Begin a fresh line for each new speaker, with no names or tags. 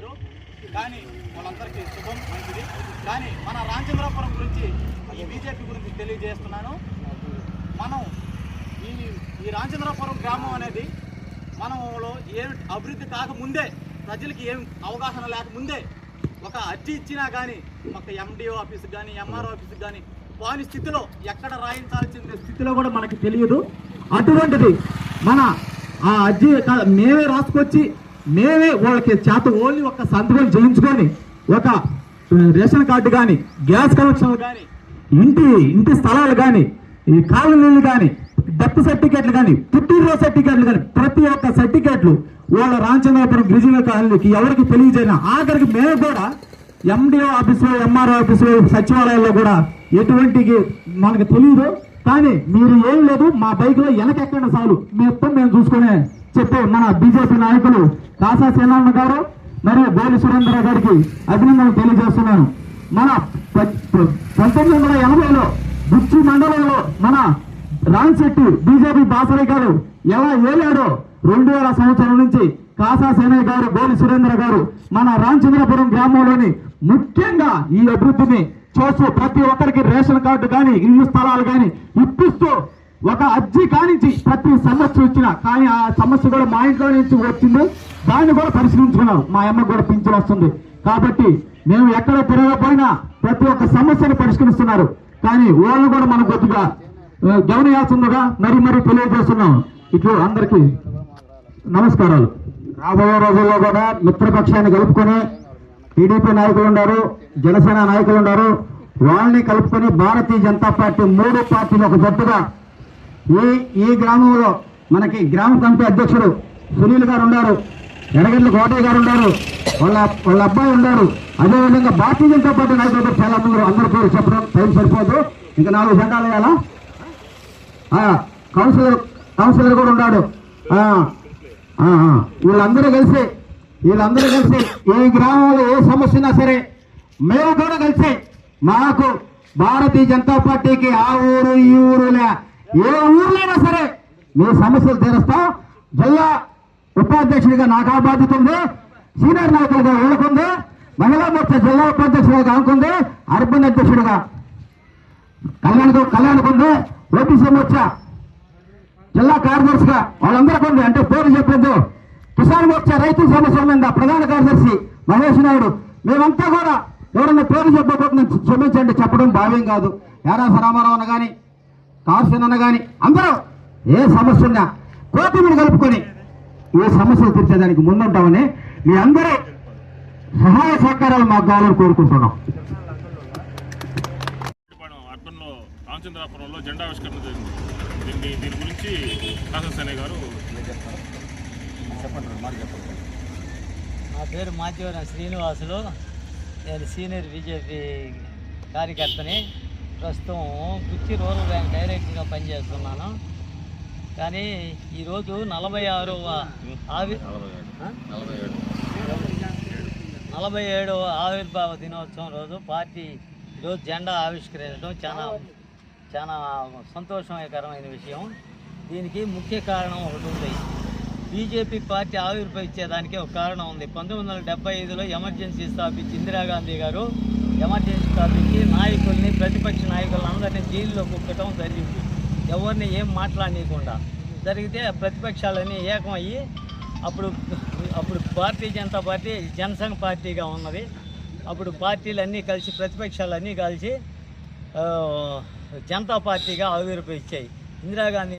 వచ్చారు. కానీ వాళ్ళందరికీ శుభం, మంచిది. కానీ మన రామచంద్రాపురం గురించి ఈ బీజేపీ గురించి తెలియజేస్తున్నాను. మనం ఈ రామచంద్రాపురం గ్రామం అనేది మనలో ఏం అభివృద్ధి కాకముందే, ప్రజలకి ఏం అవగాహన లేకముందే ఒక అర్జీ ఇచ్చినా కానీ ఒక ఎండిఓ ఆఫీస్కి కానీ ఎంఆర్ఓ ఆఫీస్కి కానీ పోని స్థితిలో ఎక్కడ రాయించాల్సిన స్థితిలో కూడా మనకి తెలియదు. అటువంటిది మన ఆ అర్జీ మేమే రాసుకొచ్చి మేమే వాళ్ళకి చేత ఓన్లీ ఒక సంతకం చేయించుకొని ఒక రేషన్ కార్డు కానీ, గ్యాస్ కనెక్షన్లు కానీ, ఇంటి స్థలాలు కానీ, ఈ కాలనీలు కానీ, డెత్ సర్టిఫికేట్లు కానీ, పుట్టినరోజు సర్టిఫికేట్లు కానీ, ప్రతి ఒక్క సర్టిఫికేట్లు వాళ్ళ రామచంద్రాపురం గిరిజన కాలనీకి ఎవరికి తెలియజేయన ఆఖరికి మేము కూడా ఎండిఓ ఆఫీసులో, ఎంఆర్ఓ ఆఫీసులో, సచివాలయాల్లో కూడా ఎటువంటి మనకు తెలియదు. కానీ మీరు ఏం లేదు, మా బైక్లో వెనకెక్కడ చాలు మేము చూసుకునే చెప్పే మన బీజేపీ నాయకులు కాసా సేనన్న గారు మరియు గోలి సురేంద్ర గారికి అభినందనలు తెలియజేస్తున్నాను. మన 1980లో బుచ్చి మండలంలో మన రాంశెట్టి బీజేపీ బాసరయ్య గారు ఎలా ఏలాడో 2000 సంవత్సరం నుంచి కాసా సేనయ్య గారు, గోలి సురేంద్ర గారు మన రామచంద్రపురం గ్రామంలోని ముఖ్యంగా ఈ అభివృద్ధిని చేస్తూ ప్రతి ఒక్కరికి రేషన్ కార్డు కానీ, ఇల్లు స్థలాలు కానీ ఇప్పిస్తూ ఒక అర్జీ కానించి ప్రతి సమస్య వచ్చినా కానీ ఆ సమస్య కూడా మా ఇంట్లో నుంచి వచ్చింది, దాన్ని కూడా పరిశీలించుకున్నారు. మా అమ్మ కూడా పింఛన్ వస్తుంది. కాబట్టి మేము ఎక్కడ తిరగకపోయినా ప్రతి ఒక్క సమస్యను పరిష్కరిస్తున్నారు. కానీ వాళ్ళు కూడా మన కొద్దిగా గమనించాల్సిందిగా మరీ తెలియజేస్తున్నాం. ఇట్లు అందరికీ నమస్కారాలు. రాబోయే రోజుల్లో కూడా మిత్రపక్షాన్ని కలుపుకొని టీడీపీ నాయకులు ఉన్నారు, జనసేన నాయకులు ఉన్నారు, వాళ్ళని కలుపుకొని భారతీయ జనతా పార్టీ 3 పార్టీలు ఒక జట్టుగా ఈ గ్రామంలో మనకి గ్రామ కమిటీ అధ్యక్షుడు సునీల్ గారు ఉన్నారు, ఎడగడ్ల కోటయ్య గారు ఉన్నారు, వాళ్ళ అబ్బాయి ఉన్నారు. అదేవిధంగా భారతీయ జనతా పార్టీ నాయకులు చాలా మంది, అందరి పేరు చెప్పడం టైం సరిపోదు, ఇంకా 4 జెండాలు వేయాలా. కౌన్సిలర్ కూడా ఉన్నాడు. వీళ్ళందరూ కలిసి ఈ గ్రామంలో ఏ సమస్య ఉన్నా సరే మేము కూడా కలిసి మాకు భారతీయ జనతా పార్టీకి ఆ ఊరు ఈ ఊరులే ఏ ఊర్లైనా సరే మీ సమస్యలు తీరుస్తాం. జిల్లా ఉపాధ్యక్షుడిగా నాకు ఆ బాధ్యత ఉంది, సీనియర్ నాయకులుగా వీళ్ళకుంది, మహిళా మోర్చా జిల్లా ఉపాధ్యక్షుడిగా అనుకుంది, అర్బన్ అధ్యక్షుడిగా కళ్యాణ్కుంది, ఓబీసీ మోర్చా జిల్లా కార్యదర్శిగా వాళ్ళందరికీ ఉంది. అంటే పేరు చెప్పొద్దు. కిసాన్ మోర్చా రైతు సమస్యల మీద ప్రధాన కార్యదర్శి మహేష్ నాయుడు. మేమంతా కూడా ఎవరన్నా పేరు చెప్పకపోతే క్షమించండి, చెప్పడం భావ్యం కాదు. యారాస రామారావు అన్న కానీ, కాశీన్ అన్న కానీ అందరూ ఏ సమస్య ఉన్నా కోటిని కలుపుకొని ఏ సమస్యలు తీర్చేదానికి ముందుంటామని మీ అందరూ సహాయ సహకారాలు మాకు కావాలని కోరుకుంటున్నాం.
రామచంద్రాపురంలో జెండా ఆవిష్కరణ జరిగింది. దీని గురించి కాసా సేనయ్య గారు
చెప్పండి. నా పేరు మాధ్యవరం శ్రీనివాసులు, నేను సీనియర్ బీజేపీ కార్యకర్తని. ప్రస్తుతం కుర్చి రూరల్ బ్యాంక్ డైరెక్టర్గా పనిచేస్తున్నాను. కానీ ఈరోజు 47వ ఆవిర్భావ దినోత్సవం రోజు పార్టీ ఈరోజు జెండా ఆవిష్కరించడం చాలా సంతోషకరమైన విషయం. దీనికి ముఖ్య కారణం ఒకటి ఉంది. బీజేపీ పార్టీ ఆవిర్భవించేదానికి ఒక కారణం ఉంది. 1975లో ఎమర్జెన్సీ స్థాపించి ఇందిరాగాంధీ గారు ఎమర్జెన్సీ స్థాపించి నాయకుల్ని, ప్రతిపక్ష నాయకులందరినీ జైల్లో కుక్కటం జరిగింది. ఎవరిని ఏం మాట్లాడనీయకుండా జరిగితే ప్రతిపక్షాలన్నీ ఏకమయ్యి అప్పుడు భారతీయ జనతా పార్టీ జనసంఘ పార్టీగా ఉన్నది. అప్పుడు పార్టీలన్నీ కలిసి, ప్రతిపక్షాలన్నీ కలిసి జనతా పార్టీగా ఆవిర్భవించాయి. ఇందిరాగాంధీ